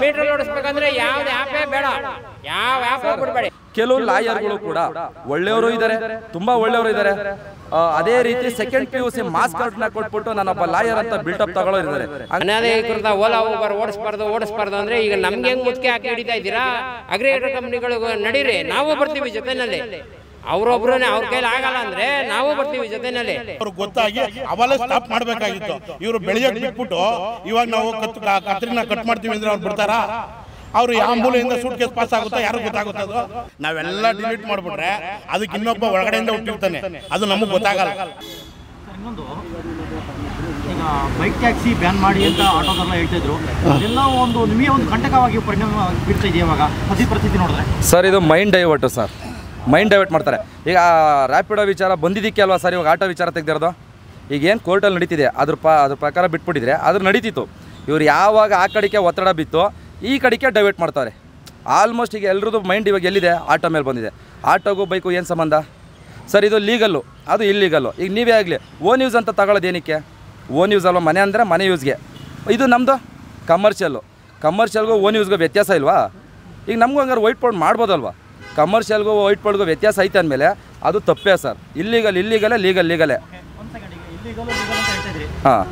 Metre ಓಡಿಸ್ಬೇಕಂದ್ರೆ ಯಾವ್ದು ಆ್ಯಪೇ ಬೇಡ, ಯಾವ ಆ್ಯಪ್ ಬಿಡಬೇಡಿ. ಕೆಲವು ಲಾಯರ್ಗಳು ಕೂಡ ಒಳ್ಳೆಯವರು ಇದ್ದಾರೆ, ತುಂಬಾ ಒಳ್ಳೆಯವರು ಇದ್ದಾರೆ. ಅದೇ ರೀತಿ ಸೆಕೆಂಡ್ PUC ಮಾಸ್ ಕಾರ್ಡ್ನ ಕೊಟ್ಬಿಟ್ಟು ನಾನೊಬ್ಬ ಲಾಯರ್ ಅಂತ ಬಿಲ್ಟಪ್ ತಗೊಳ್ಳೋ ಇದ್ದಾರೆ. ಅನಧಿಕೃತ ಓಲಾ ಊಬರ್ ಓಡಿಸ್ಬಾರ್ದು ಅಂದ್ರೆ ಈಗ ನಮ್ಗೆ ಹೆಂಗ್ ಮುದ್ಕೆ ಹಾಕಿ ಹಿಡಿತಾ ಇದ್ದೀರಾ? ಅಗ್ರಿಗೇಟರ್ ಕಂಪ್ನಿಗಳು ನಡೀರಿ, ನಾವು ಬರ್ತೀವಿ ಜೊತೆನಲ್ಲಿ. ಅವ್ರೊಬ್ರನ್ನೇ ಅವ್ರ ಕೈಲಿ ಆಗಲ್ಲ ಅಂದ್ರೆ ನಾವು ಬರ್ತೀವಿ ಜೊತೆನಲ್ಲಿ. ಅವ್ರಿಗೆ ಗೊತ್ತಾಗಿ ಅವೆಲ್ಲ ಸ್ಟಾಪ್ ಮಾಡ್ಬೇಕಾಗಿತ್ತು. ಇವರು ಬೆಳೆಯಕ್ಕೆ ಬಿಟ್ಬಿಟ್ಟು ಇವಾಗ ನಾವು ಕತ್ರಿನ ಕಟ್ ಮಾಡ್ತೀವಿ ಅಂದ್ರೆ ಅವ್ರು ಬಿಡ್ತಾರಾ? ಅವ್ರು ಯಾವ ಮೂಲೆಯಿಂದ ಸೂಟ್ ಕೇಸ್ ಪಾಸ್ ಆಗುತ್ತಾ ಯಾರು ಗೊತ್ತಾಗುತ್ತದು? ನಾವೆಲ್ಲ ಡಿಲೀಟ್ ಮಾಡ್ಬಿಟ್ರೆ ಅದಕ್ಕೆ ಇನ್ನೊಬ್ಬ ಒಳಗಡೆಯಿಂದ ಹುಟ್ಟಿರ್ತಾನೆ, ಅದು ನಮಗೆ ಗೊತ್ತಾಗಲ್ಲ. ಇನ್ನೊಂದು, ಈಗ ಬೈಕ್ ಟ್ಯಾಕ್ಸಿ ಬ್ಯಾನ್ ಮಾಡಿ ಅಂತ ಆಟೋದಲ್ಲ ಹೇಳ್ತಿದ್ರು, ಅದೆಲ್ಲ ಒಂದು ನಿಮಗೆ ಒಂದು ಕಂಟಕವಾಗಿ ಪರಿಣಾಮ ಬೀರ್ತಾ ಇದೆಯಾ ಇವಾಗ ಪರಿಸ್ಥಿತಿ ನೋಡಿದ್ರೆ? ಸರ್ ಇದು ಮೈಂಡ್ ಡೈವರ್ಟು ಸರ್, ಮೈಂಡ್ ಡೈವರ್ಟ್ ಮಾಡ್ತಾರೆ. ಈಗ ರ್ಯಾಪಿಡೋ ವಿಚಾರ ಬಂದಿದ್ದಕ್ಕೆ ಅಲ್ವಾ ಸರ್ ಇವಾಗ ಆಟೋ ವಿಚಾರ ತೆಗೆದಿರೋದು? ಈಗೇನು ಕೋರ್ಟಲ್ಲಿ ನಡೀತಿದೆ ಅದ್ರ ಪ್ರಕಾರ ಬಿಟ್ಬಿಟ್ಟಿದ್ರೆ ಅದ್ರ ನಡೀತಿತ್ತು. ಇವ್ರು ಯಾವಾಗ ಆ ಕಡೆಗೆ ಒತ್ತಡ ಬಿತ್ತು ಈ ಕಡೆಗೆ ಡೈವರ್ಟ್ ಮಾಡ್ತಾರೆ. ಆಲ್ಮೋಸ್ಟ್ ಈಗ ಎಲ್ರದ್ದು ಮೈಂಡ್ ಇವಾಗ ಎಲ್ಲಿದೆ? ಆಟೋ ಮೇಲೆ ಬಂದಿದೆ. ಆಟೋಗೂ ಬೈಕು ಏನು ಸಂಬಂಧ ಸರ್? ಇದು ಲೀಗಲ್ಲು, ಅದು ಇಲ್ಲೀಗಲ್ಲು. ಈಗ ನೀವೇ ಆಗಲಿ ಓನ್ ಯೂಸ್ ಅಂತ ತಗೊಳ್ಳೋದು ಏನಕ್ಕೆ? ಓನ್ ಯೂಸ್ ಅಲ್ವಾ? ಮನೆ ಅಂದರೆ ಮನೆ ಯೂಸ್ಗೆ. ಇದು ನಮ್ಮದು ಕಮರ್ಷಿಯಲ್ಗೂ ಓನ್ ಯೂಸ್ಗೂ ವ್ಯತ್ಯಾಸ ಇಲ್ವಾ? ಈಗ ನಮಗೂ ಹಂಗಾರೆ ವೈಟ್ ಬೋರ್ಡ್ ಮಾಡ್ಬೋದಲ್ವಾ? ಕಮರ್ಷಿಯಲ್ಗೂ ವೈಟ್ ಬೋರ್ಡ್ಗೂ ವ್ಯತ್ಯಾಸ ಐತೆ ಅಂದಮೇಲೆ ಅದು ತಪ್ಪೇ ಸರ್. ಇಲ್ಲೀಗಲೇ ಲೀಗಲೇ. ಹಾಂ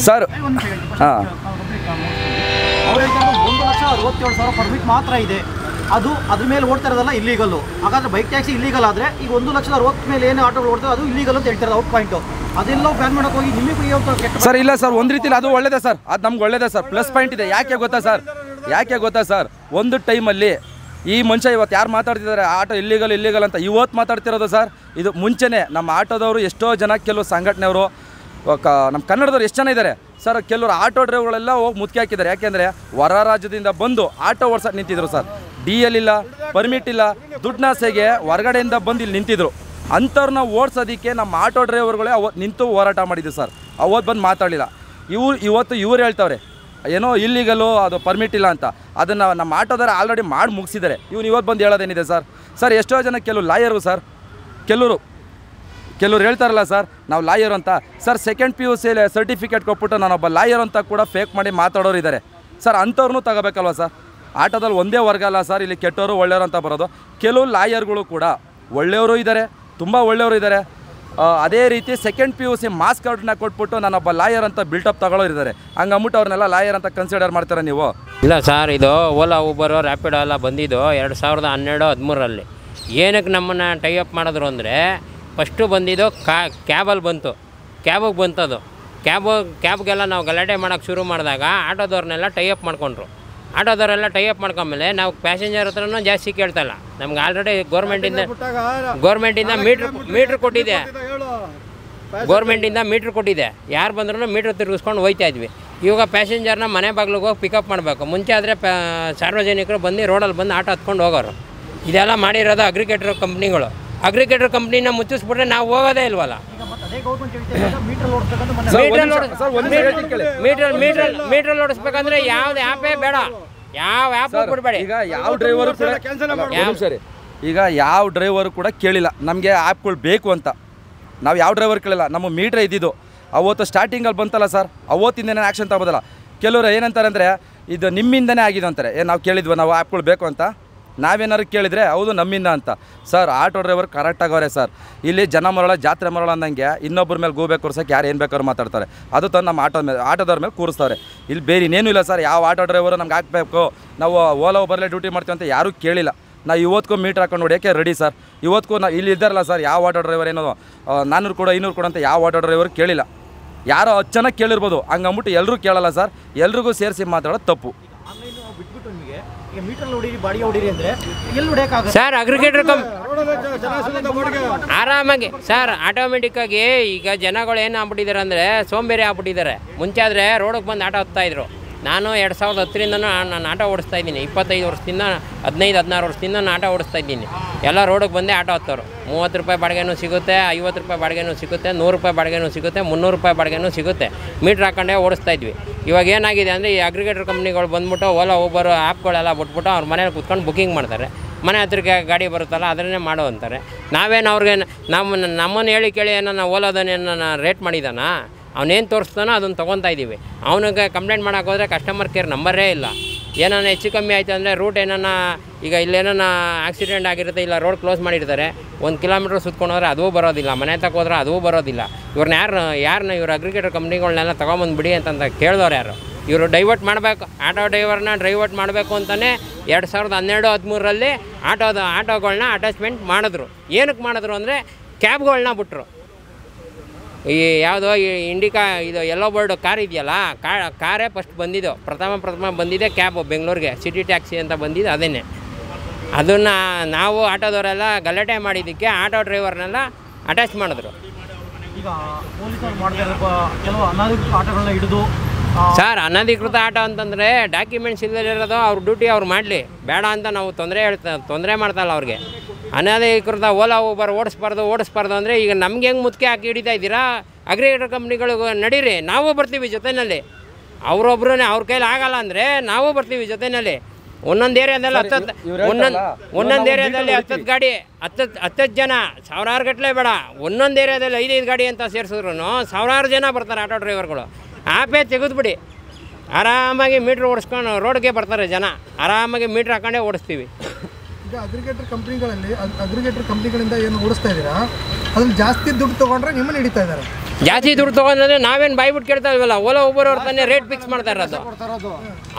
ಸರ್, ಹಾಂ ಅವ್ರು ಹೇಳ್ತಾರೆ 1,67,000 ಪರ್ಮಿಟ್ ಮಾತ್ರ ಇದೆ, ಅದು ಅದ್ರ ಮೇಲೆ ಓಡ್ತಾ ಇರೋದಲ್ಲ ಇಲ್ಲೀಗಲ್ಲು. ಹಾಗಾದ್ರೆ ಬೈಕ್ ಟ್ಯಾಕ್ಸಿ ಇಲ್ಲೀಗಲ್ ಆದರೆ ಈಗ 1,60,000 ಮೇಲೆ ಏನು ಆಟೋಗಳು ಓಡ್ತಾರೆ ಅದು ಇಲ್ಲೀಗಲ್ ಅಂತ ಹೇಳ್ತಾರೆ. ಔಟ್ ಪಾಯಿಂಟು ಅದೆಲ್ಲ ಬ್ಯಾನ್ ಮಾಡೋಕೆ ಹೋಗಿ ನಿಮಗೆ ಸರ್ ಇಲ್ಲ ಸರ್, ಒಂದು ರೀತಿಲಿ ಅದು ಒಳ್ಳೆಯದೇ ಸರ್, ಅದು ನಮ್ಗೆ ಒಳ್ಳೆಯದೇ ಸರ್, ಪ್ಲಸ್ ಪಾಯಿಂಟ್ ಇದೆ. ಯಾಕೆ ಗೊತ್ತಾ ಸರ್ ಒಂದು ಟೈಮಲ್ಲಿ ಈ ಮನುಷ್ಯ ಇವತ್ತು ಯಾರು ಮಾತಾಡ್ತಿದ್ದಾರೆ ಆಟೋ ಇಲ್ಲಿಗಲ್ ಅಂತ ಇವತ್ತು ಮಾತಾಡ್ತಿರೋದು ಸರ್. ಇದು ಮುಂಚೆನೇ ನಮ್ಮ ಆಟೋದವರು ಎಷ್ಟೋ ಜನ, ಕೆಲವು ಸಂಘಟನೆಯವರು, ನಮ್ಮ ಕನ್ನಡದವ್ರು ಎಷ್ಟು ಜನ ಇದ್ದಾರೆ ಸರ್. ಕೆಲವರು ಆಟೋ ಡ್ರೈವರ್ಗಳೆಲ್ಲ ಹೋಗಿ ಮುತ್ಕೆ ಹಾಕಿದ್ದಾರೆ. ಯಾಕೆಂದರೆ ಹೊರ ರಾಜ್ಯದಿಂದ ಬಂದು ಆಟೋ ಓಡ್ಸೋಕೆ ನಿಂತಿದ್ರು ಸರ್. DL ಇಲ್ಲ, ಪರ್ಮಿಟ್ ಇಲ್ಲ, ದುಡ್ಡಾಸೆಗೆ ಹೊರಗಡೆಯಿಂದ ಬಂದು ಇಲ್ಲಿ ನಿಂತಿದ್ರು. ಅಂಥವ್ರನ್ನ ಓಡಿಸೋದಕ್ಕೆ ನಮ್ಮ ಆಟೋ ಡ್ರೈವರ್ಗಳೇ ಅವತ್ತು ನಿಂತು ಹೋರಾಟ ಮಾಡಿದ್ದು ಸರ್. ಅವತ್ತು ಬಂದು ಮಾತಾಡಲಿಲ್ಲ. ಇವತ್ತು ಇವ್ರು ಹೇಳ್ತಾವ್ರೆ ಏನೋ ಇಲ್ಲಿಗಲ್ಲು, ಅದು ಪರ್ಮಿಟ್ ಇಲ್ಲ ಅಂತ. ಅದನ್ನು ನಮ್ಮ ಆಟೋದವ್ರು ಆಲ್ರೆಡಿ ಮಾಡಿ ಮುಗಿಸಿದ್ದಾರೆ. ಇವತ್ತು ಬಂದು ಹೇಳೋದೇನಿದೆ ಸರ್ ಎಷ್ಟೋ ಜನ ಕೆಲವು ಲಾಯರು ಸರ್, ಕೆಲವರು ಹೇಳ್ತಾರಲ್ಲ ಸರ್ ನಾವು ಲಾಯರ್ ಅಂತ. ಸರ್ ಸೆಕೆಂಡ್ PUC ಸರ್ಟಿಫಿಕೇಟ್ ಕೊಟ್ಬಿಟ್ಟು ನಾನೊಬ್ಬ ಲಾಯರ್ ಅಂತ ಕೂಡ ಫೇಕ್ ಮಾಡಿ ಮಾತಾಡೋರು ಇದ್ದಾರೆ ಸರ್. ಅಂಥವ್ರನ್ನೂ ತಗೋಬೇಕಲ್ವ ಸರ್? ಆಟೋದಲ್ಲಿ ಒಂದೇ ವರ್ಗ ಅಲ್ಲ ಸರ್, ಇಲ್ಲಿ ಕೆಟ್ಟವರು ಒಳ್ಳೆಯವರು ಅಂತ ಬರೋದು. ಕೆಲವು ಲಾಯರ್ಗಳು ಕೂಡ ಒಳ್ಳೆಯವರು ಇದ್ದಾರೆ, ತುಂಬ ಒಳ್ಳೆಯವರು ಇದ್ದಾರೆ. ಅದೇ ರೀತಿ ಸೆಕೆಂಡ್ PUC ಮಾಸ್ ಕಾರ್ಡ್ನ ಕೊಟ್ಬಿಟ್ಟು ನಾನೊಬ್ಬ ಲಾಯರ್ ಅಂತ ಬಿಲ್ಟಪ್ ತಗೊಳ್ಳೋರು ಇದ್ದಾರೆ. ಹಂಗಂಬಿಟ್ಟು ಅವ್ರನ್ನೆಲ್ಲ ಲಾಯರ್ ಅಂತ ಕನ್ಸಿಡರ್ ಮಾಡ್ತಾರೆ ನೀವು? ಇಲ್ಲ ಸರ್, ಇದು ಓಲಾ ಊಬರು ರ್ಯಾಪಿಡೋ ಎಲ್ಲ ಬಂದಿದ್ದು 2012-13ರಲ್ಲಿ. ಏನಕ್ಕೆ ನಮ್ಮನ್ನು ಟೈಅಪ್ ಮಾಡಿದ್ರು ಅಂದರೆ, ಫಸ್ಟು ಬಂದಿದ್ದು ಕ್ಯಾಬಲ್ಲಿ ಬಂತು, ಕ್ಯಾಬಿಗೆ ಬಂತದು. ಕ್ಯಾಬ್ಗೆಲ್ಲ ನಾವು ಗಲಾಟೆ ಮಾಡೋಕ್ಕೆ ಶುರು ಮಾಡಿದಾಗ ಆಟೋದವ್ರನ್ನೆಲ್ಲ ಟೈಅಪ್ ಮಾಡ್ಕೊಂಡ್ರು. ಆಟೋದವರೆಲ್ಲ ಟೈಅಪ್ ಮಾಡ್ಕೊಂಡ್ಮೇಲೆ ನಾವು ಪ್ಯಾಸೆಂಜರ್ ಹತ್ರನೂ ಜಾಸ್ತಿ ಕೇಳ್ತಾಯಿಲ್ಲ. ನಮ್ಗೆ ಆಲ್ರೆಡಿ ಗೌರ್ಮೆಂಟಿಂದ ಮೀಟ್ರ್ ಕೊಟ್ಟಿದೆ. ಮೀಟ್ರ್ ಕೊಟ್ಟಿದೆ. ಯಾರು ಬಂದ್ರೂ ಮೀಟ್ರ್ ತಿರುಗಿಸ್ಕೊಂಡು ಹೋಗ್ತಾ ಇದ್ವಿ. ಇವಾಗ ಪ್ಯಾಸೆಂಜರ್ನ ಮನೆ ಬಾಗಿಲಿಗೆ ಹೋಗಿ ಪಿಕಪ್ ಮಾಡಬೇಕು. ಮುಂಚೆ ಆದರೆ ಸಾರ್ವಜನಿಕರು ಬಂದು ರೋಡಲ್ಲಿ ಬಂದು ಆಟೋ ಹತ್ಕೊಂಡು ಹೋಗೋರು. ಇದೆಲ್ಲ ಮಾಡಿರೋದು ಅಗ್ರಿಗೇಟರ್ ಕಂಪ್ನಿಗಳು. ಅಗ್ರಿಗೇಟರ್ ಕಂಪ್ನಿನ ಮುಚ್ಚಿಸ್ಬಿಟ್ರೆ ನಾವು ಹೋಗೋದೇ ಇಲ್ವಲ್ಲ. ಮೀಟರ್ ಓಡಿಸ್ಬೇಕಂದ್ರೆ ಯಾವ್ದು ಆ್ಯಪೇ ಬೇಡ, ಯಾವ ಆ್ಯಪ್ ಬಿಡಬೇಡಿ. ಈಗ ಯಾವ ಡ್ರೈವರು ಕೂಡ ಕೇಳಿಲ್ಲ ನಮಗೆ ಆ್ಯಪ್ಗಳು ಬೇಕು ಅಂತ. ನಾವು ಯಾವ ಡ್ರೈವರ್ ಕೇಳಿಲ್ಲ. ನಮ್ಮ ಮೀಟ್ರ್ ಇದ್ದಿದ್ದು ಅವತ್ತು ಸ್ಟಾರ್ಟಿಂಗಲ್ಲಿ ಬಂತಲ್ಲ ಸರ್, ಅವತ್ತಿಂದನೇ ಆ್ಯಕ್ಷನ್ ತಗೋಬೋದಲ್ಲ. ಕೆಲವರು ಏನಂತಾರೆ ಅಂದರೆ ಇದು ನಿಮ್ಮಿಂದನೇ ಆಗಿದೆ ಅಂತಾರೆ. ನಾವು ಕೇಳಿದ್ವಿ ನಾವು ಆ್ಯಪ್ಗಳು ಬೇಕು ಅಂತ. ನಾವೇನಾದ್ರು ಕೇಳಿದರೆ ಹೌದು ನಮ್ಮಿಂದ ಅಂತ. ಸರ್ ಆಟೋ ಡ್ರೈವರ್ ಕರೆಕ್ಟಾಗವ್ರೆ ಸರ್. ಇಲ್ಲಿ ಜನ ಮರಳ ಜಾತ್ರೆ ಮರಳ ಅಂದಂಗೆ ಇನ್ನೊಬ್ಬರ ಮೇಲೆ ಗೂಬೆ ಕೂರ್ಸೋಕೆ ಯಾರು ಏನು ಬೇಕಾದ್ರು ಮಾತಾಡ್ತಾರೆ. ಅದು ತಂದು ನಮ್ಮ ಆಟೋದವ್ರ ಮೇಲೆ ಕೂರಿಸ್ತಾರೆ. ಇಲ್ಲಿ ಬೇರೆ ಇನ್ನೇನು ಇಲ್ಲ ಸರ್. ಯಾವ ಆಟೋ ಡ್ರೈವರು ನಮ್ಗೆ ಹಾಕಬೇಕು, ನಾವು ಓಲಾ ಊಬರ್ಲೇ ಡ್ಯೂಟಿ ಮಾಡ್ತೀವಿ ಅಂತ ಯಾರೂ ಕೇಳಿಲ್ಲ. ನಾವು ಇವತ್ತಿಗೂ ಮೀಟ್ರ್ ಹಾಕೊಂಡು ಹೊಡಿಯೋಕ್ಕೆ ರೆಡಿ ಸರ್. ಇವತ್ತಿಗೂ ನಾವು ಇಲ್ಲಿ ಇದ್ದಾರಲ್ಲ ಸರ್, ಯಾವ ಆಟೋ ಡ್ರೈವರ್ ಏನೋ 400 ಕೊಡು 500 ಕೊಡು ಅಂತ ಯಾವ ಆಟೋ ಡ್ರೈವರ್ ಕೇಳಿಲ್ಲ. ಯಾರೋ 10 ಜನ ಕೇಳಿರ್ಬೋದು, ಹಂಗಂಬಿಟ್ಟು ಎಲ್ಲರೂ ಕೇಳಲ್ಲ ಸರ್. ಎಲ್ರಿಗೂ ಸೇರಿಸಿ ಮಾತಾಡೋದು ತಪ್ಪು. ಸರ್ ಅಗ್ರಿಗೇಟರ್ ಆರಾಮಾಗಿ ಸರ್ ಆಟೋಮೆಟಿಕ್ಕಾಗಿ ಈಗ ಜನಗಳು ಏನು ಆಗ್ಬಿಟ್ಟಿದ್ದಾರೆ ಅಂದರೆ ಸೋಂಬೇರಿ ಆಗ್ಬಿಟ್ಟಿದ್ದಾರೆ. ಮುಂಚೆ ಆದರೆ ರೋಡಿಗೆ ಬಂದು ಆಟೋ ಹತ್ತಾಯಿದ್ರು. ನಾನು 2010ರಿಂದನೂ ನಾನು ಆಟೋ ಓಡಿಸ್ತಾ ಇದ್ದೀನಿ. 25 ವರ್ಷದಿಂದ 15-16 ವರ್ಷದಿಂದ ನಾನು ಆಟೋ ಓಡಿಸ್ತಾ ಇದ್ದೀನಿ. ಎಲ್ಲ ರೋಡಿಗೆ ಬಂದೇ ಆಟೋ ಹತ್ತೋರು. 30 ರೂಪಾಯಿ ಬಾಡಿಗೆನೂ ಸಿಗುತ್ತೆ, 50 ರೂಪಾಯಿ ಬಾಡಿಗೆನೂ ಸಿಗುತ್ತೆ, 100 ರೂಪಾಯಿ ಬಾಡಿಗೆನೂ ಸಿಗುತ್ತೆ, 300 ರೂಪಾಯಿ ಬಾಡಿಗೆನೂ ಸಿಗುತ್ತೆ. ಮೀಟ್ರ್ ಹಾಕೊಂಡೇ ಓಡಿಸ್ತಾ ಇದ್ವಿ. ಇವಾಗ ಏನಾಗಿದೆ ಅಂದರೆ ಈ ಅಗ್ರಿಗೇಟರ್ ಕಂಪ್ನಿಗಳು ಬಂದ್ಬಿಟ್ಟು ಓಲಾ ಊಬರ್ ಆ್ಯಪ್ಗಳೆಲ್ಲ ಬಿಟ್ಬಿಟ್ಟು ಅವ್ರ ಮನೇಲಿ ಕೂತ್ಕೊಂಡು ಬುಕ್ಕಿಂಗ್ ಮಾಡ್ತಾರೆ. ಮನೆ ಹತ್ರಕ್ಕೆ ಗಾಡಿ ಬರುತ್ತಲ್ಲ ಅದನ್ನೇ ಮಾಡೋ ಅಂತಾರೆ. ನಾವೇನು ಅವ್ರಿಗೆ ನಮ್ಮನ್ನು ಹೇಳಿ ಕೇಳಿ ಏನೋ ಓಲಾದನ್ನೇನು ರೇಟ್ ಮಾಡಿದಾನ? ಅವನೇನು ತೋರಿಸ್ತಾನೋ ಅದನ್ನು ತೊಗೊತಾ ಇದ್ದೀವಿ. ಅವನಿಗೆ ಕಂಪ್ಲೇಂಟ್ ಮಾಡೋಕೆ ಹೋದರೆ ಕಸ್ಟಮರ್ ಕೇರ್ ನಂಬರೇ ಇಲ್ಲ. ಏನಾನ ಹೆಚ್ಚು ಕಮ್ಮಿ ಆಯಿತು ಅಂದರೆ ರೂಟ್ ಏನಾನ ಈಗ ಇಲ್ಲೇನಾನ ಆಕ್ಸಿಡೆಂಟ್ ಆಗಿರುತ್ತೆ, ಇಲ್ಲ ರೋಡ್ ಕ್ಲೋಸ್ ಮಾಡಿರ್ತಾರೆ, 1 ಕಿಲೋಮೀಟ್ರ್ ಸುತ್ಕೊಂಡು ಹೋದ್ರೆ ಅದೂ ಬರೋದಿಲ್ಲ, ಮನೆ ತಕ್ಕ ಹೋದ್ರೆ ಅದೂ ಬರೋದಿಲ್ಲ. ಇವ್ರನ್ನ ಯಾರನ್ನ ಇವ್ರು ಅಗ್ರಿಗೇಟರ್ ಕಂಪ್ನಿಗಳನ್ನೆಲ್ಲ ತೊಗೊಂಬಂದ್ಬಿಡಿ ಅಂತಂತ ಕೇಳಿದವ್ರು ಯಾರು? ಇವರು ಡೈವರ್ಟ್ ಮಾಡಬೇಕು, ಆಟೋ ಡ್ರೈವರ್ನ ಡೈವರ್ಟ್ ಮಾಡಬೇಕು ಅಂತಲೇ 2012-13ರಲ್ಲಿ ಆಟೋಗಳನ್ನ ಅಟ್ಯಾಚ್ಮೆಂಟ್ ಮಾಡಿದ್ರು. ಏನಕ್ಕೆ ಮಾಡಿದ್ರು ಅಂದರೆ ಕ್ಯಾಬ್ಗಳನ್ನ ಬಿಟ್ಟರು. ಈ ಯಾವುದೋ ಈ ಇಂಡಿಕಾ ಇದು ಯೆಲ್ಲೋ ಬೋರ್ಡ್ ಕಾರ್ ಇದೆಯಲ್ಲ, ಕಾರೇ ಫಸ್ಟ್ ಬಂದಿದ್ದು, ಪ್ರಥಮ ಬಂದಿದೆ ಕ್ಯಾಬು ಬೆಂಗಳೂರಿಗೆ, ಸಿಟಿ ಟ್ಯಾಕ್ಸಿ ಅಂತ ಬಂದಿದ್ದು ಅದೇನೆ. ಅದನ್ನು ನಾವು ಆಟೋದವರೆಲ್ಲ ಗಲಾಟೆ ಮಾಡಿದ್ದಕ್ಕೆ ಆಟೋ ಡ್ರೈವರ್ನೆಲ್ಲ ಅಟ್ಯಾಚ್ ಮಾಡಿದ್ರು. ಈಗ ಪೊಲೀಸರು ಮಾಡಿದ ಕೆಲವು ಅನಧಿಕೃತ ಆಟೋಗಳನ್ನ ಹಿಡಿದು ಸರ್, ಅನಧಿಕೃತ ಆಟೋ ಅಂತಂದರೆ ಡಾಕ್ಯುಮೆಂಟ್ಸ್ ಇಲ್ಲದಿರೋದು ಅವ್ರ ಡ್ಯೂಟಿ ಅವ್ರು ಮಾಡಲಿ, ಬೇಡ ಅಂತ ನಾವು ತೊಂದರೆ ಮಾಡ್ತಾಯಿಲ್ಲ ಅವ್ರಿಗೆ. ಅನಧಿಕೃತ ಓಲಾ ಊಬರ್ ಓಡಿಸ್ಬಾರ್ದು ಅಂದರೆ ಈಗ ನಮ್ಗೆ ಹೆಂಗೆ ಮುತ್ತಿಗೆ ಹಾಕಿ ಹಿಡಿತಾ ಇದ್ದೀರಾ? ಅಗ್ರಿಗೇಟರ್ ಕಂಪ್ನಿಗಳಿಗೂ ನಡೀರಿ, ನಾವು ಬರ್ತೀವಿ ಜೊತೆಯಲ್ಲಿ. ಅವರೊಬ್ಬರೇ ಅವ್ರ ಕೈಲಿ ಆಗಲ್ಲ ಅಂದರೆ ನಾವು ಬರ್ತೀವಿ ಜೊತೆಯಲ್ಲಿ. ಒಂದೊಂದು ಏರಿಯಾದಲ್ಲಿ ಒಂದೊಂದು ಏರಿಯಾದಲ್ಲಿ 10 ಗಾಡಿ 10 ಜನ, ಸಾವಿರಾರು ಗಟ್ಟಲೆ ಬೇಡ, ಒಂದೊಂದು ಏರಿಯಾದಲ್ಲಿ 5 ಗಾಡಿ ಅಂತ ಸೇರಿಸಿದ್ರು ಸಾವಿರಾರು ಜನ ಬರ್ತಾರೆ ಆಟೋ ಡ್ರೈವರ್ಗಳು. ಆಪೇ ತೆಗೆದುಬಿಡಿ, ಆರಾಮಾಗಿ ಮೀಟ್ರ್ ಓಡಿಸ್ಕೊಂಡು ರೋಡ್ಗೆ ಬರ್ತಾರೆ ಜನ, ಆರಾಮಾಗಿ ಮೀಟ್ರ್ ಹಾಕೊಂಡೇ ಓಡಿಸ್ತೀವಿ. ಈಗ ಅಗ್ರಿಗೇಟರ್ ಕಂಪ್ನಿಗಳಿಂದ ಏನು ಓಡಿಸ್ತಾ ಇದ್ದೀರಾ, ಅದ್ರಲ್ಲಿ ಜಾಸ್ತಿ ದುಡ್ಡು ತೊಗೊಂಡ್ರೆ ನಿಮ್ಮನ್ನು ಹಿಡಿತಾ ಇದ್ದಾರೆ. ಜಾಸ್ತಿ ದುಡ್ಡು ತೊಗೊಂಡ್ರೆ ನಾವೇನು ಬಾಯ್ಬಿಟ್ಟು ಕೇಳ್ತಾ ಇಲ್ವಲ್ಲ, ಓಲಾ ಊಬರ್ ಅವ್ರು ತಾನೇ ರೇಟ್ ಫಿಕ್ಸ್ ಮಾಡ್ತಾ ಇರೋದು.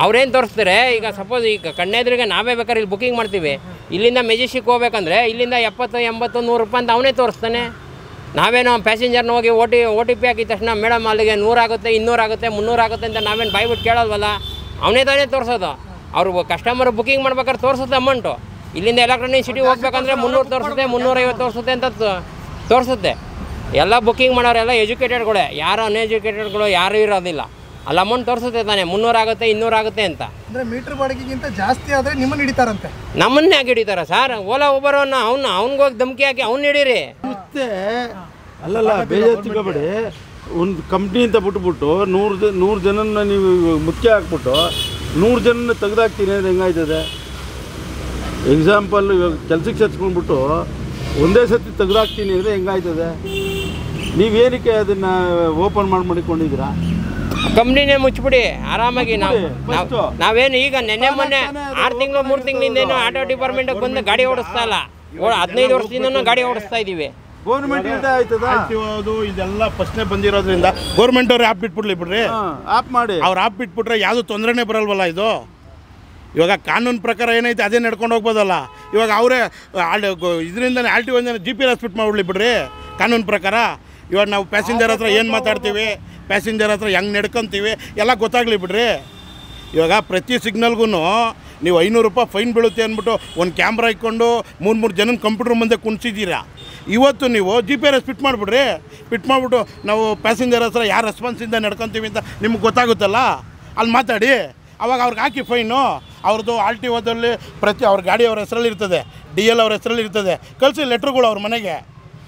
ಅವ್ರೇನು ತೋರಿಸ್ತಾರೆ, ಈಗ ಸಪೋಸ್ ಈಗ ಕಣ್ಣೆದ್ರಿಗೆ ನಾವೇ ಬೇಕಾದ್ರೆ ಇಲ್ಲಿ ಬುಕ್ಕಿಂಗ್ ಮಾಡ್ತೀವಿ, ಇಲ್ಲಿಂದ ಮೆಜೆಸ್ಟಿಕ್ ಹೋಗ್ಬೇಕಂದ್ರೆ ಇಲ್ಲಿಂದ 70, 80, 100 ರೂಪಾಯಿ ಅಂತ ಅವನೇ ತೋರಿಸ್ತಾನೆ. ನಾವೇನೋ ಪ್ಯಾಸೆಂಜರ್ನ ಹೋಗಿ ಓ ಟಿ ಪಿ ಹಾಕಿದ ತಕ್ಷಣ ಮೇಡಮ್ ಅಲ್ಲಿಗೆ 100 ಆಗುತ್ತೆ, 200 ಆಗುತ್ತೆ, 300 ಆಗುತ್ತೆ ಅಂತ ನಾವೇನು ಬಾಯ್ಬಿಟ್ಟು ಕೇಳಲ್ವಲ್ಲ, ಅವನೇ ತಾನೇ ತೋರಿಸೋದು. ಅವರು ಕಸ್ಟಮರ್ ಬುಕ್ಕಿಂಗ್ ಮಾಡ್ಬೇಕಾದ್ರೆ ತೋರಿಸುತ್ತೆ ಅಮೌಂಟು. ಇಲ್ಲಿಂದ ಎಲೆಕ್ಟ್ರಾನಿಕ್ ಸಿಟಿ ಹೋಗ್ಬೇಕಂದ್ರೆ 300 ತೋರಿಸುತ್ತೆ, 350 ತೋರಿಸುತ್ತೆ ಅಂತ ತೋರಿಸುತ್ತೆ. ಎಲ್ಲ ಬುಕ್ಕಿಂಗ್ ಮಾಡೋರೆಲ್ಲ ಎಜುಕೇಟೆಡ್ಗಳೇ, ಯಾರು ಅನ್ಎಜುಕೇಟೆಡ್ಗಳು ಯಾರೂ ಇರೋದಿಲ್ಲ. ಅಲ್ಲಿ ಅಮೌಂಟ್ ತೋರಿಸುತ್ತೆ ತಾನೆ, 300 ಆಗುತ್ತೆ, 200 ಆಗುತ್ತೆ ಅಂತ. ಅಂದರೆ ಮೀಟರ್ ಬಾಡಿಗೆಗಿಂತ ಜಾಸ್ತಿ ಆದರೆ ನಿಮ್ಮನ್ನು ಹಿಡಿತಾರಂತೆ. ನಮ್ಮನ್ನೇ ಯಾಕೆ ಹಿಡಿತಾರೆ ಸರ್? ಓಲಾ ಊಬರವನ್ನ ಅವ್ನಿಗೋಗಿ ಧಮಕಿ ಹಾಕಿ ಅವ್ನು ಹಿಡೀರಿ. ಮತ್ತೆ ಅಲ್ಲಲ್ಲ, ಬೇಜಾತಿಕಬೇಡಿ. ಒಂದು ಕಂಪ್ನಿ ಅಂತ ಬಿಟ್ಬಿಟ್ಟು 100 ಜನನ ನೀವು ಮುಖ್ಯ ಹಾಕ್ಬಿಟ್ಟು 100 ಜನನ ತೆಗೆದಾಕ್ತೀನಿ ಅಂದರೆ ಹೆಂಗಾಯ್ತದೆ? ಎಕ್ಸಾಂಪಲ್, ಇವಾಗ ಕೆಲ್ಸಕ್ಕೆ ಸೇರ್ಸ್ಕೊಂಡ್ಬಿಟ್ಟು ಒಂದೇ ಸತಿ ತೆಗೆದಾಕ್ತೀನಿ ಅಂದರೆ ಹೆಂಗಾಯ್ತದೆ? ನೀವೇನಕ್ಕೆ ಅದನ್ನು ಓಪನ್ ಮಾಡಿಕೊಂಡಿದ್ದೀರಾ? ಕಂಪ್ನಿನೇ ಮುಚ್ಚಿಬಿಡಿ ಆರಾಮಾಗಿ. ನಾವೇನು ಈಗ ಮೊನ್ನೆ 6 ತಿಂಗಳು 3 ತಿಂಗಳಿಂದೇನು ಆಟೋ ಡಿಪಾರ್ಟ್ಮೆಂಟಿಗೆ ಬಂದು ಗಾಡಿ ಓಡಿಸ್ತಾ ಇಲ್ಲ, 15 ವರ್ಷದಿಂದನೂ ಗಾಡಿ ಓಡಿಸ್ತಾ ಇದ್ದೀವಿ. ಗೌರ್ಮೆಂಟ್ ಆಯ್ತದ ಇದೆಲ್ಲ ಫಸ್ಟ್ನೇ ಬಂದಿರೋದ್ರಿಂದ ಗೌರ್ಮೆಂಟ್ ಅವ್ರು ಆ್ಯಪ್ ಬಿಟ್ಬಿಡ್ಲಿ ಬಿಡ್ರಿ, ಆಪ್ ಮಾಡಿ. ಅವ್ರು ಆ್ಯಪ್ ಬಿಟ್ಬಿಟ್ರೆ ಯಾವುದು ತೊಂದರೆನೇ ಬರಲ್ವಲ್ಲ. ಇದು ಇವಾಗ ಕಾನೂನು ಪ್ರಕಾರ ಏನೈತೆ ಅದೇ ನಡ್ಕೊಂಡು ಹೋಗ್ಬೋದಲ್ಲ. ಇವಾಗ ಅವರೇ ಇದರಿಂದನೇ RTO GPS ಫಿಟ್ ಮಾಡಿಬಿಡ್ಲಿ ಬಿಡ್ರಿ ಕಾನೂನು ಪ್ರಕಾರ. ಇವಾಗ ನಾವು ಪ್ಯಾಸೆಂಜರ್ ಹತ್ರ ಏನು ಮಾತಾಡ್ತೀವಿ, ಪ್ಯಾಸೆಂಜರ್ ಹತ್ರ ಹೆಂಗೆ ನಡ್ಕೊತೀವಿ ಎಲ್ಲ ಗೊತ್ತಾಗಲಿ ಬಿಡ್ರಿ. ಇವಾಗ ಪ್ರತಿ ಸಿಗ್ನಲ್ಗೂ ನೀವು 500 ರೂಪಾಯಿ ಫೈನ್ ಬೀಳುತ್ತೆ ಅಂದ್ಬಿಟ್ಟು ಒಂದು ಕ್ಯಾಮ್ರಾ ಇಟ್ಕೊಂಡು 3 ಜನನ ಕಂಪ್ಯೂಟರ್ ಮುಂದೆ ಕುಣಿಸಿದ್ದೀರಾ. ಇವತ್ತು ನೀವು GPS ಫಿಟ್ ಮಾಡಿಬಿಡ್ರಿ, ಫಿಟ್ ಮಾಡಿಬಿಟ್ಟು ನಾವು ಪ್ಯಾಸೆಂಜರ್ ಹತ್ರ ಯಾರು ರೆಸ್ಪಾನ್ಸಿಂದ ನಡ್ಕೊತೀವಿ ಅಂತ ನಿಮ್ಗೆ ಗೊತ್ತಾಗುತ್ತಲ್ಲ, ಅಲ್ಲಿ ಮಾತಾಡಿ. ಅವಾಗ ಅವ್ರಿಗೆ ಹಾಕಿ ಫೈನು. ಅವ್ರದ್ದು RTOದಲ್ಲಿ ಅವ್ರ ಗಾಡಿ ಅವ್ರ ಹೆಸರಲ್ಲಿ ಇರ್ತದೆ, DL ಅವ್ರ ಹೆಸರಲ್ಲಿ ಇರ್ತದೆ, ಕಳಿಸಿ ಲೆಟ್ರುಗಳು ಅವ್ರ ಮನೆಗೆ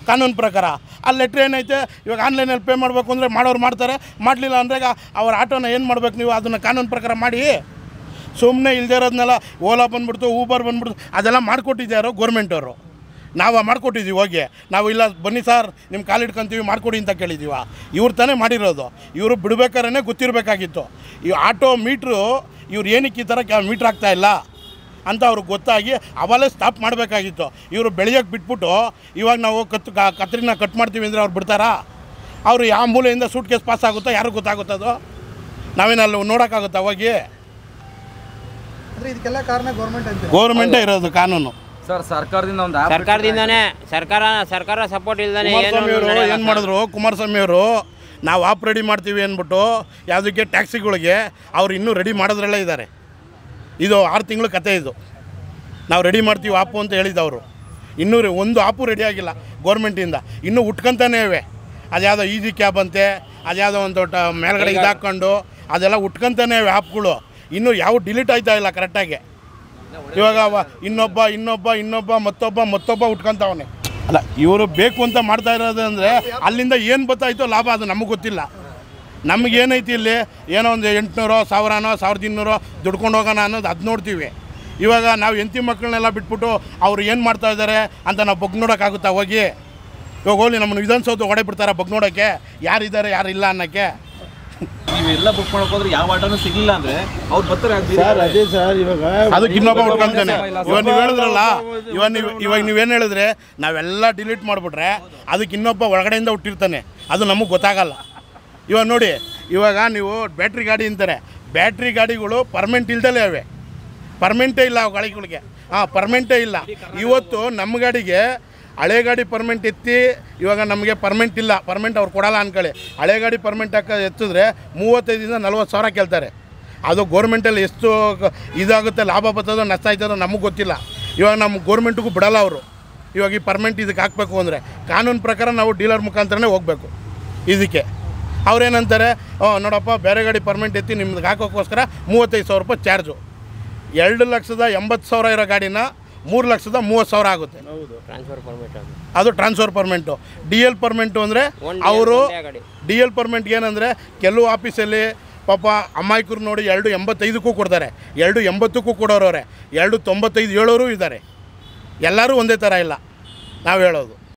ಕಾನೂನು ಪ್ರಕಾರ. ಆ ಲೆಟ್ರ್ ಏನೈತೆ ಇವಾಗ ಆನ್ಲೈನಲ್ಲಿ ಪೇ ಮಾಡಬೇಕು ಅಂದರೆ ಮಾಡೋರು ಮಾಡ್ತಾರೆ, ಮಾಡಲಿಲ್ಲ ಅಂದರೆ ಅವ್ರ ಆಟೋನ ಏನು ಮಾಡ್ಬೇಕು ನೀವು ಅದನ್ನು ಕಾನೂನು ಪ್ರಕಾರ ಮಾಡಿ. ಸುಮ್ಮನೆ ಇಲ್ಲದೇ ಇರೋದನ್ನೆಲ್ಲ ಓಲಾ ಬಂದ್ಬಿಡ್ತು, ಊಬರ್ ಬಂದ್ಬಿಡ್ತು, ಅದೆಲ್ಲ ಮಾಡಿಕೊಟ್ಟಿದ್ದಾರೋ ಗೌರ್ಮೆಂಟವರು. ನಾವು ಮಾಡಿಕೊಟ್ಟಿದ್ದೀವಿ ಹೋಗಿ. ನಾವು ಇಲ್ಲ ಬನ್ನಿ ಸರ್ ನಿಮ್ಮ ಕಾಲಿಡ್ಕೊಂತೀವಿ ಮಾಡಿಕೊಡಿ ಅಂತ ಕೇಳಿದ್ದೀವ? ಇವ್ರು ತಾನೇ ಮಾಡಿರೋದು. ಇವರು ಬಿಡಬೇಕಾದ್ರೆ ಗೊತ್ತಿರಬೇಕಾಗಿತ್ತು. ಈ ಆಟೋ ಮೀಟ್ರು ಇವ್ರು ಏನಕ್ಕೆ ಈ ಥರ ಮೀಟ್ರ್ ಆಗ್ತಾಯಿಲ್ಲ ಅಂತ ಅವ್ರಿಗೆ ಗೊತ್ತಾಗಿ ಅವಲೇ ಸ್ಟಾಪ್ ಮಾಡಬೇಕಾಗಿತ್ತು. ಇವರು ಬೆಳೆಯೋಕ್ಕೆ ಬಿಟ್ಬಿಟ್ಟು ಇವಾಗ ನಾವು ಕತ್ರಿನ ಕಟ್ ಮಾಡ್ತೀವಿ ಅಂದರೆ ಅವ್ರು ಬಿಡ್ತಾರಾ? ಅವರು ಯಾವ ಮೂಲೆಯಿಂದ ಸೂಟ್ ಕೇಸ್ ಪಾಸ್ ಆಗುತ್ತೋ ಯಾರು ಗೊತ್ತಾಗುತ್ತದೋ? ನಾವೇನಲ್ಲಿ ನೋಡೋಕ್ಕಾಗುತ್ತಾ ಹೋಗಿ? ಇದಕ್ಕೆಲ್ಲ ಕಾರಣ ಗೌರ್ಮೆಂಟೇ ಇರೋದು ಕಾನೂನು. ಸರ್, ಸರ್ಕಾರದಿಂದನೇ ಸರ್ಕಾರ ಸಪೋರ್ಟ್ ಇಲ್ದಾನೆ ಏನು ಮಾಡಿದ್ರು ಕುಮಾರಸ್ವಾಮಿ ಅವರು, ನಾವು ಆಪ್ ರೆಡಿ ಮಾಡ್ತೀವಿ ಅಂದ್ಬಿಟ್ಟು ಯಾವುದಕ್ಕೆ ಟ್ಯಾಕ್ಸಿಗಳಿಗೆ ಅವ್ರು ಇನ್ನೂ ರೆಡಿ ಮಾಡೋದ್ರಲ್ಲೇ ಇದ್ದಾರೆ. ಇದು 6 ತಿಂಗಳು ಕತೆ. ಇದು ನಾವು ರೆಡಿ ಮಾಡ್ತೀವಿ ಆಪು ಅಂತ ಹೇಳಿದ್ದವರು. ಇನ್ನೂ ಒಂದು ಆಪು ರೆಡಿ ಆಗಿಲ್ಲ ಗೌರ್ಮೆಂಟಿಂದ, ಇನ್ನೂ ಉಟ್ಕೊಂತಾನೇ ಇವೆ. ಅದ್ಯಾವುದೋ ಈಸಿ ಕ್ಯಾಬ್ ಅಂತೆ, ಅದ್ಯಾವುದೋ ಒಂದು ಮೇಲ್ಗಡೆ ಇದಾಕೊಂಡು ಅದೆಲ್ಲ ಉಟ್ಕೊಂತಾನೇ ಇವೆ ಆ್ಯಪ್ಗಳು. ಇನ್ನೂ ಯಾವ ಡಿಲೀಟ್ ಆಯ್ತಾ ಇಲ್ಲ ಕರೆಕ್ಟಾಗಿ. ಇವಾಗ ಇನ್ನೊಬ್ಬ ಮತ್ತೊಬ್ಬ ಉಟ್ಕೊಂತವನೆ. ಅಲ್ಲ, ಇವರು ಬೇಕು ಅಂತ ಮಾಡ್ತಾ ಇರೋದು ಅಂದರೆ ಅಲ್ಲಿಂದ ಏನು ಬರ್ತಾಯಿತೋ ಲಾಭ ಅದು ನಮಗೆ ಗೊತ್ತಿಲ್ಲ. ನಮಗೇನೈತಿ ಇಲ್ಲಿ ಏನೋ ಒಂದು 800, 1000, 1200 ದುಡ್ಕೊಂಡು ಹೋಗೋಣ ಅನ್ನೋದು ಅದು ನೋಡ್ತೀವಿ. ಇವಾಗ ನಾವು ಹೆಂಡತಿ ಮಕ್ಕಳನ್ನೆಲ್ಲ ಬಿಟ್ಬಿಟ್ಟು ಅವ್ರು ಏನು ಮಾಡ್ತಾಯಿದ್ದಾರೆ ಅಂತ ನಾವು ಬಗ್ ನೋಡೋಕ್ಕಾಗುತ್ತಾ ಹೋಗಿ? ಇವಾಗ ಹೋಗ್ಲಿ ನಮ್ಮನ್ನು ವಿಧಾನಸೌಧ ಹೊಡೆ ಬಿಡ್ತಾರ ಬಗ್ ನೋಡೋಕ್ಕೆ ಯಾರಿದ್ದಾರೆ ಯಾರಿಲ್ಲ ಅನ್ನೋಕ್ಕೆ. ನೀವೆಲ್ಲ ಬುಕ್ ಮಾಡಕ್ಕೆ ಹೋದ್ರೆ ಯಾವ ಆಟೋನು ಸಿಗಲಿಲ್ಲ ಅಂದರೆ ಅವ್ರು ಬರ್ತಾರೆ. ಸರ್ ಅದೇ ಸರ್ ಇವಾಗ ಅದಕ್ಕೆ ಇನ್ನೊಬ್ಬ ಹುಡ್ಕೊಂತಾನೆ. ಇವಾಗ ನೀವು ಹೇಳಿದ್ರಲ್ಲ, ಇವಾಗ ನೀವೇನು ಹೇಳಿದ್ರೆ ನಾವೆಲ್ಲ ಡಿಲೀಟ್ ಮಾಡಿಬಿಟ್ರೆ ಅದಕ್ಕೆ ಇನ್ನೊಬ್ಬ ಒಳಗಡೆಯಿಂದ ಹುಟ್ಟಿರ್ತಾನೆ, ಅದು ನಮಗೆ ಗೊತ್ತಾಗಲ್ಲ. ಇವಾಗ ನೋಡಿ, ಇವಾಗ ನೀವು ಬ್ಯಾಟ್ರಿ ಗಾಡಿ ಅಂತಾರೆ, ಬ್ಯಾಟ್ರಿ ಗಾಡಿಗಳು ಪರ್ಮೆಂಟ್ ಇಲ್ದಲೇ ಅವೆ, ಪರ್ಮೆಂಟೇ ಇಲ್ಲ ಅವು ಗಾಡಿಗಳಿಗೆ. ಪರ್ಮೆಂಟೇ ಇಲ್ಲ. ಇವತ್ತು ನಮ್ಮ ಗಾಡಿಗೆ ಹಳೆ ಗಾಡಿ ಪರ್ಮೆಂಟ್ ಎತ್ತಿ ಇವಾಗ ನಮಗೆ ಪರ್ಮೆಂಟ್ ಇಲ್ಲ, ಪರ್ಮೆಂಟ್ ಅವ್ರು ಕೊಡಲ್ಲ ಅಂದ್ಕೊಳ್ಳಿ. ಹಳೆ ಗಾಡಿ ಪರ್ಮೆಂಟ್ ಎತ್ತಿದ್ರೆ 35ರಿಂದ 40 ಸಾವಿರ ಕೇಳ್ತಾರೆ. ಅದು ಗೋರ್ಮೆಂಟಲ್ಲಿ ಎಷ್ಟು ಇದಾಗುತ್ತೆ, ಲಾಭ ಬರ್ತದೋ ನಷ್ಟ ಆಯ್ತದೋ ನಮಗೆ ಗೊತ್ತಿಲ್ಲ. ಇವಾಗ ನಮ್ಮ ಗೋರ್ಮೆಂಟಿಗೂ ಬಿಡಲ್ಲ ಅವರು. ಇವಾಗ ಈ ಪರ್ಮೆಂಟ್ ಇದಕ್ಕೆ ಹಾಕಬೇಕು ಅಂದರೆ ಕಾನೂನು ಪ್ರಕಾರ ನಾವು ಡೀಲರ್ ಮುಖಾಂತರನೇ ಹೋಗಬೇಕು ಇದಕ್ಕೆ. ಅವ್ರೇನಂತಾರೆ, ನೋಡಪ್ಪ ಬೇರೆ ಗಾಡಿ ಪರ್ಮೆಂಟ್ ಎತ್ತಿ ನಿಮ್ಗೆ ಹಾಕೋಕ್ಕೋಸ್ಕರ 35,000 ರೂಪಾಯಿ ಚಾರ್ಜು. 2,80,000 ಇರೋ ಗಾಡಿನ 3,30,000 ಆಗುತ್ತೆ. ಟ್ರಾನ್ಸ್ಫರ್ ಪರ್ಮಿಟ್ ಅದು ಟ್ರಾನ್ಸ್ಫರ್ ಪರ್ಮೆಂಟು. ಡಿ ಎಲ್ ಪರ್ಮೆಂಟು ಅಂದರೆ ಅವರು ಡಿ ಎಲ್ ಪರ್ಮೆಂಟ್ಗೆ ಏನಂದರೆ ಕೆಲವು ಆಫೀಸಲ್ಲಿ ಪಾಪ ಅಮಾಯಕರು ನೋಡಿ 2,85ಕ್ಕೂ ಕೊಡ್ತಾರೆ, 2,80ಕ್ಕೂ ಕೊಡೋರವ್ರೆ, 2,95 ಹೇಳೋರು ಇದ್ದಾರೆ. ಎಲ್ಲರೂ ಒಂದೇ ಥರ ಇಲ್ಲ ನಾವು ಹೇಳೋದು.